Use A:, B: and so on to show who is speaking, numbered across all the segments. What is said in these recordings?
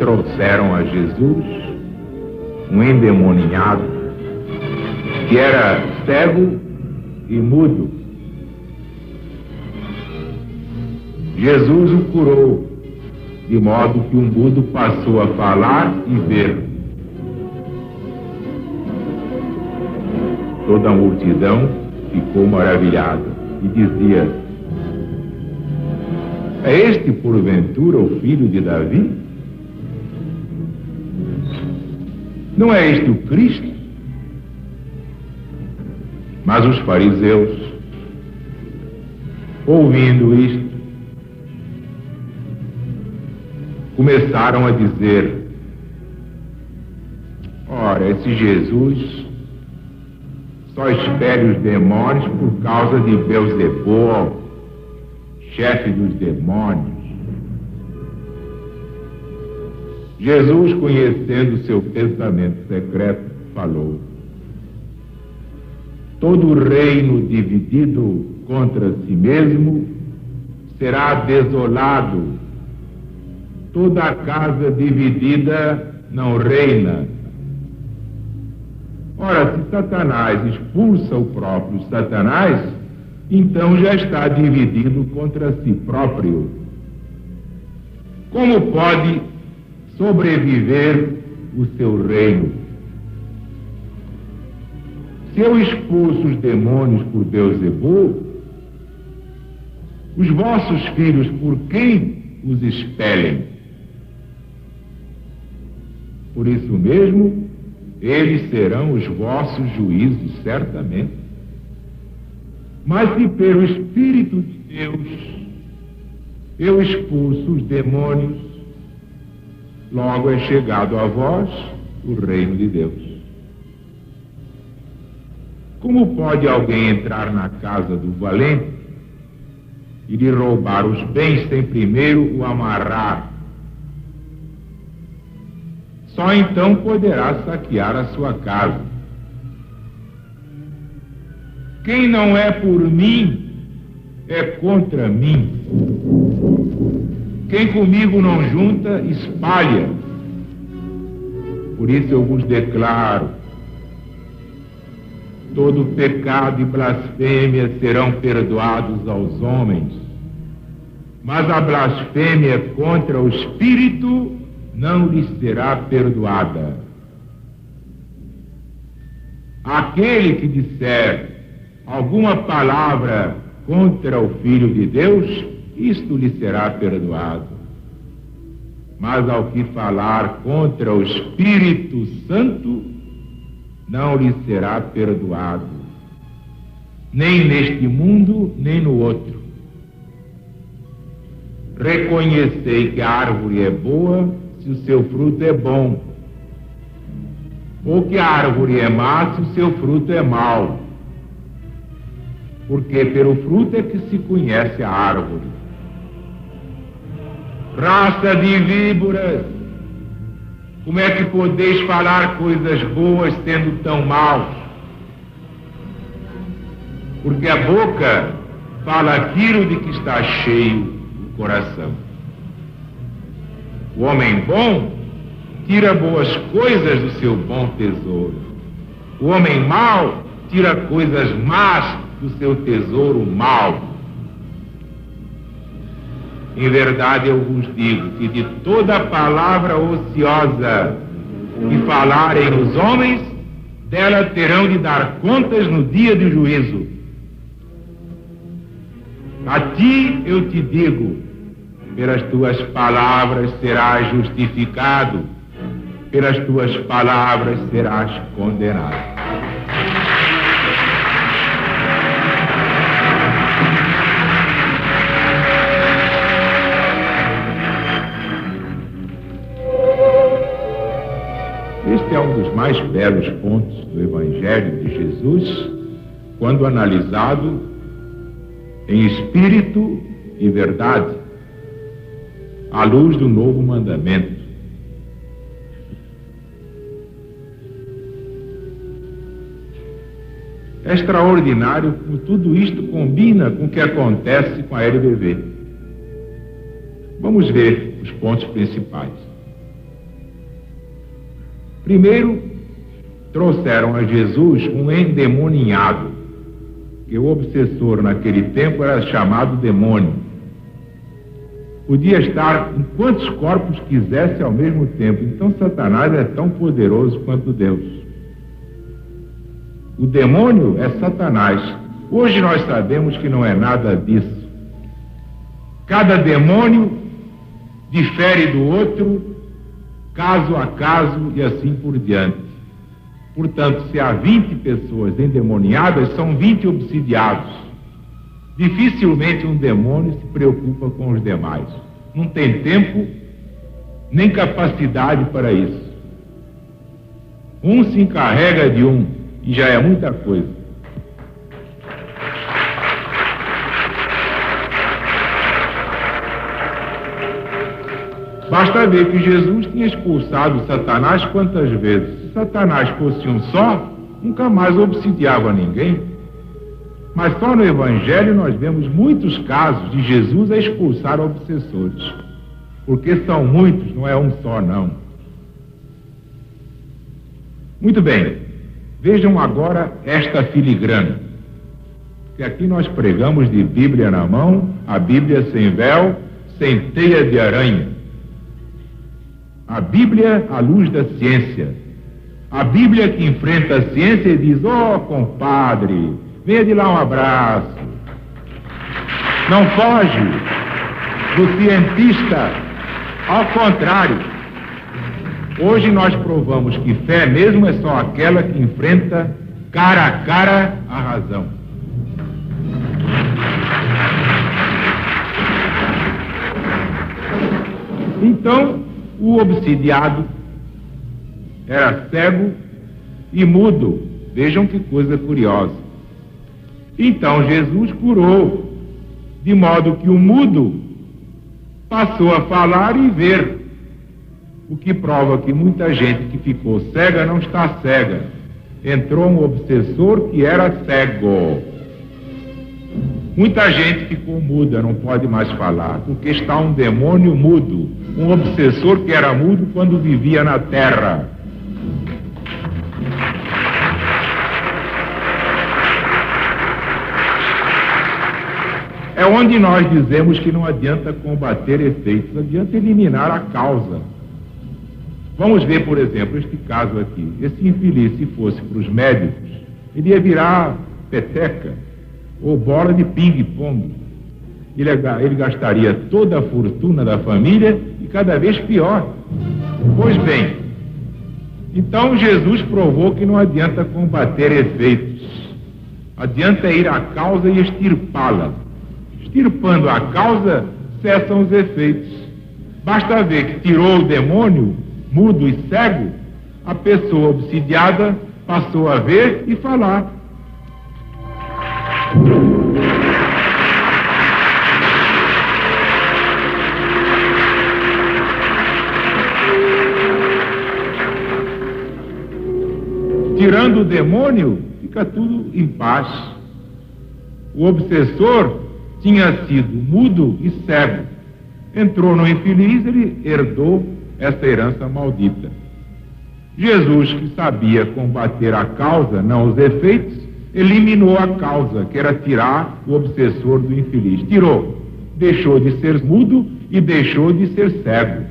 A: trouxeram a Jesus um endemoniado que era cego e mudo. Jesus o curou, de modo que o mudo passou a falar e ver. Toda a multidão ficou maravilhada e dizia: é este, porventura, o filho de Davi? Não é este o Cristo? Mas os fariseus, ouvindo isto, começaram a dizer: ora, esse Jesus só expele os demônios por causa de Beelzebul, chefe dos demônios. Jesus, conhecendo seu pensamento secreto, falou: todo reino dividido contra si mesmo será desolado. Toda a casa dividida não reina. Ora, se Satanás expulsa o próprio Satanás, então já está dividido contra si próprio. Como pode sobreviver o seu reino? Se eu expulso os demônios por Beelzebul, os vossos filhos por quem os expelem? Por isso mesmo, eles serão os vossos juízes, certamente. Mas se pelo Espírito de Deus eu expulso os demônios, logo é chegado a vós o reino de Deus. Como pode alguém entrar na casa do valente e lhe roubar os bens sem primeiro o amarrar? Só então poderá saquear a sua casa. Quem não é por mim, é contra mim. Quem comigo não junta, espalha. Por isso eu vos declaro: todo pecado e blasfêmia serão perdoados aos homens, mas a blasfêmia contra o Espírito não lhes será perdoada. Aquele que disser alguma palavra contra o Filho de Deus, isto lhe será perdoado. Mas ao que falar contra o Espírito Santo, não lhe será perdoado, nem neste mundo, nem no outro. Reconhecei que a árvore é boa se o seu fruto é bom, ou que a árvore é má se o seu fruto é mau. Porque pelo fruto é que se conhece a árvore. Raça de víboras, como é que podeis falar coisas boas sendo tão maus? Porque a boca fala aquilo de que está cheio o coração. O homem bom tira boas coisas do seu bom tesouro. O homem mau tira coisas más do seu tesouro mau. Em verdade eu vos digo que de toda palavra ociosa que falarem os homens, dela terão de dar contas no dia do juízo. A ti eu te digo: pelas tuas palavras serás justificado, pelas tuas palavras serás condenado. Este é um dos mais belos pontos do Evangelho de Jesus, quando analisado em espírito e verdade, à luz do novo mandamento. É extraordinário como tudo isto combina com o que acontece com a LBV. Vamos ver os pontos principais. Primeiro, trouxeram a Jesus um endemoniado, que o obsessor naquele tempo era chamado demônio. Podia estar em quantos corpos quisesse ao mesmo tempo. Então Satanás é tão poderoso quanto Deus. O demônio é Satanás. Hoje nós sabemos que não é nada disso. Cada demônio difere do outro, caso a caso e assim por diante. Portanto, se há 20 pessoas endemoniadas, são 20 obsidiados. Dificilmente um demônio se preocupa com os demais. Não tem tempo nem capacidade para isso. Um se encarrega de um e já é muita coisa. Basta ver que Jesus tinha expulsado Satanás quantas vezes. Se Satanás fosse um só, nunca mais obsidiava ninguém. Mas só no Evangelho nós vemos muitos casos de Jesus a expulsar obsessores. Porque são muitos, não é um só, não. Muito bem, vejam agora esta filigrana. Que aqui nós pregamos de Bíblia na mão, a Bíblia sem véu, sem teia de aranha. A Bíblia à luz da ciência. A Bíblia que enfrenta a ciência e diz: ó, compadre, venha de lá um abraço. Não foge do cientista. Ao contrário, hoje nós provamos que fé mesmo é só aquela que enfrenta cara a cara a razão. Então, o obsidiado era cego e mudo. Vejam que coisa curiosa. Então Jesus curou, de modo que o mudo passou a falar e ver, o que prova que muita gente que ficou cega não está cega. Entrou um obsessor que era cego. Muita gente ficou muda, não pode mais falar, porque está um demônio mudo, um obsessor que era mudo quando vivia na terra. É onde nós dizemos que não adianta combater efeitos, adianta eliminar a causa. Vamos ver, por exemplo, este caso aqui. Esse infeliz, se fosse para os médicos, ele ia virar peteca ou bola de ping-pong. Ele gastaria toda a fortuna da família e cada vez pior. Pois bem, então Jesus provou que não adianta combater efeitos. Adianta ir à causa e extirpá-la. Extirpando a causa, cessam os efeitos. Basta ver que tirou o demônio, mudo e cego, a pessoa obsidiada passou a ver e falar. Tirando o demônio, fica tudo em paz. O obsessor tinha sido mudo e cego. Entrou no infeliz, ele herdou essa herança maldita. Jesus, que sabia combater a causa, não os efeitos, eliminou a causa, que era tirar o obsessor do infeliz. Tirou. Deixou de ser mudo e deixou de ser cego.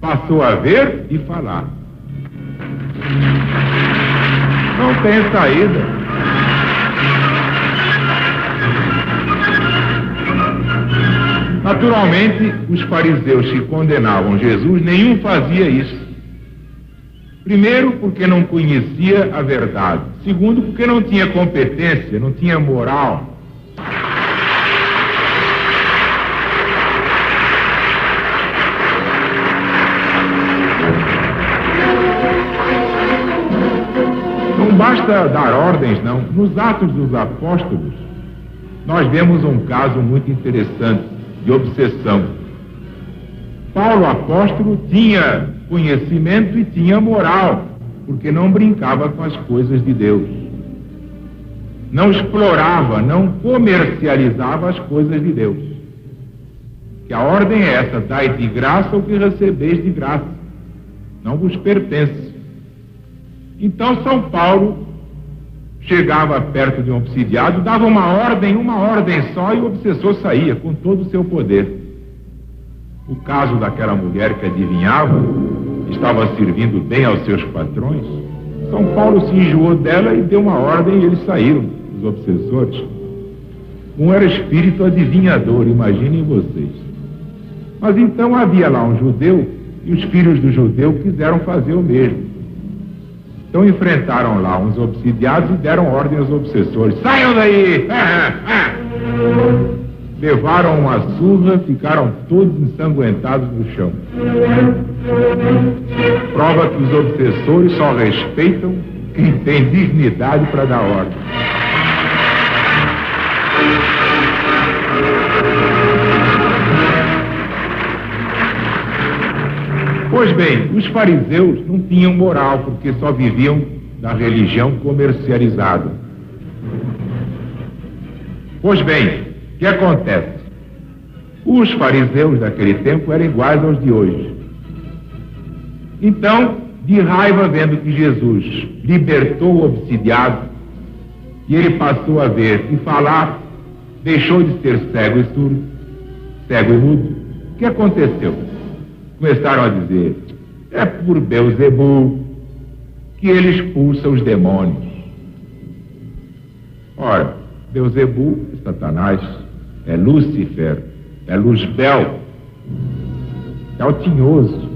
A: Passou a ver e falar. Não tem saída. Naturalmente, os fariseus que condenavam Jesus, nenhum fazia isso. Primeiro, porque não conhecia a verdade. Segundo, porque não tinha competência, não tinha moral. Não basta dar ordens, não. Nos Atos dos Apóstolos, nós vemos um caso muito interessante de obsessão. Paulo, apóstolo, tinha conhecimento e tinha moral, porque não brincava com as coisas de Deus. Não explorava, não comercializava as coisas de Deus. Que a ordem é essa: dai de graça o que recebeis de graça. Não vos pertence. Então São Paulo chegava perto de um obsidiado, dava uma ordem só, e o obsessor saía com todo o seu poder. O caso daquela mulher que adivinhava, estava servindo bem aos seus patrões, São Paulo se enjoou dela e deu uma ordem e eles saíram, os obsessores. Um era espírito adivinhador, imaginem vocês. Mas então havia lá um judeu, e os filhos do judeu quiseram fazer o mesmo. Então enfrentaram lá uns obsidiados e deram ordem aos obsessores: saiam daí! Levaram uma surra, ficaram todos ensanguentados no chão. Prova que os obsessores só respeitam quem tem dignidade para dar ordem. Pois bem, os fariseus não tinham moral, porque só viviam da religião comercializada. Pois bem, o que acontece? Os fariseus daquele tempo eram iguais aos de hoje. Então, de raiva, vendo que Jesus libertou o obsidiado, e ele passou a ver e falar, deixou de ser cego e surdo, cego e mudo, o que aconteceu? Começaram a dizer: é por Beelzebul que ele expulsa os demônios. Ora, Beelzebul é Satanás, é Lúcifer, é Luzbel, é o tinhoso.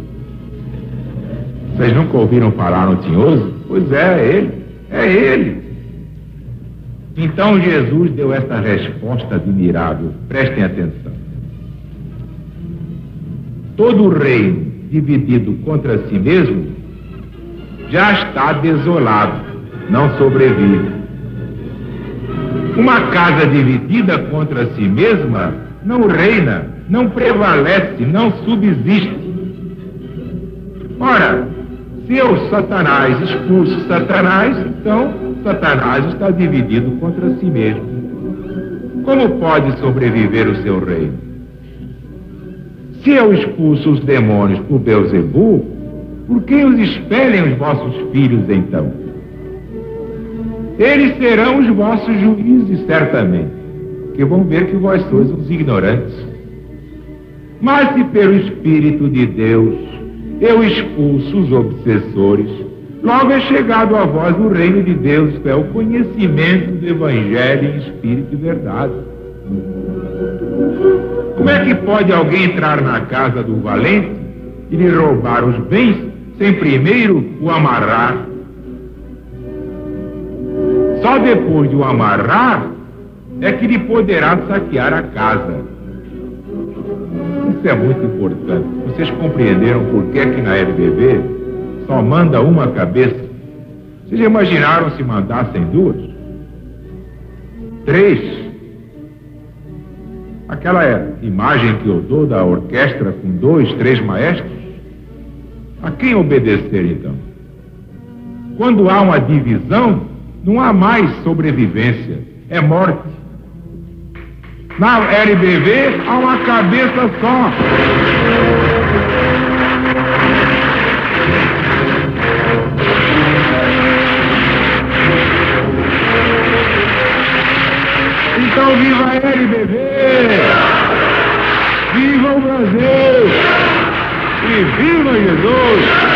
A: Vocês nunca ouviram falar no tinhoso? Pois é ele. Então Jesus deu esta resposta admirável, prestem atenção. Todo reino dividido contra si mesmo já está desolado, não sobrevive. Uma casa dividida contra si mesma não reina, não prevalece, não subsiste. Ora, se eu, Satanás, expulso Satanás, então Satanás está dividido contra si mesmo. Como pode sobreviver o seu reino? Se eu expulso os demônios por Beelzebul, por quem os expelem os vossos filhos então? Eles serão os vossos juízes, certamente, que vão ver que vós sois uns ignorantes. Mas se pelo Espírito de Deus eu expulso os obsessores, logo é chegado a vós o reino de Deus, que é o conhecimento do Evangelho em Espírito e verdade. Como é que pode alguém entrar na casa do valente e lhe roubar os bens sem primeiro o amarrar? Só depois de o amarrar é que lhe poderá saquear a casa. Isso é muito importante. Vocês compreenderam por que na LBV só manda uma cabeça? Vocês imaginaram se mandassem duas? 3? Aquela imagem que eu dou da orquestra com 2, 3 maestros, a quem obedecer então? Quando há uma divisão, não há mais sobrevivência, é morte. Na LBV há uma cabeça só. Então viva a LBV! Viva o Brasil! E viva Jesus!